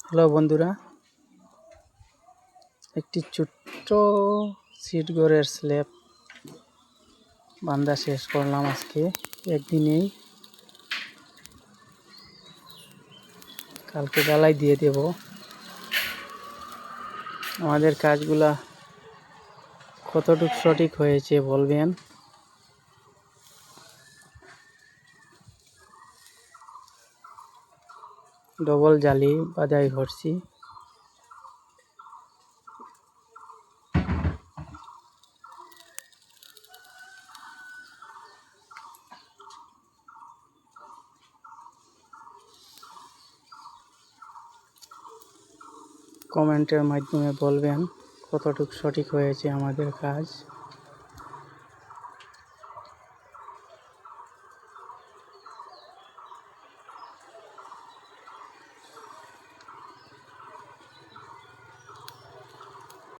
Hello বন্ধুরা, একটি ছোট্ট সিট ঘরের স্ল্যাব বান্ধা শেষ করলাম আজকে একদিনেই। কালকে ঢালাই দিয়ে দেব। আমাদের কাজগুলা কতটুকু সঠিক হয়েছে বলবেন। ডবল জালি বাধাই ভরছি। কমেন্টের মাধ্যমে বলবেন কতটুকু সঠিক হয়েছে আমাদের কাজ।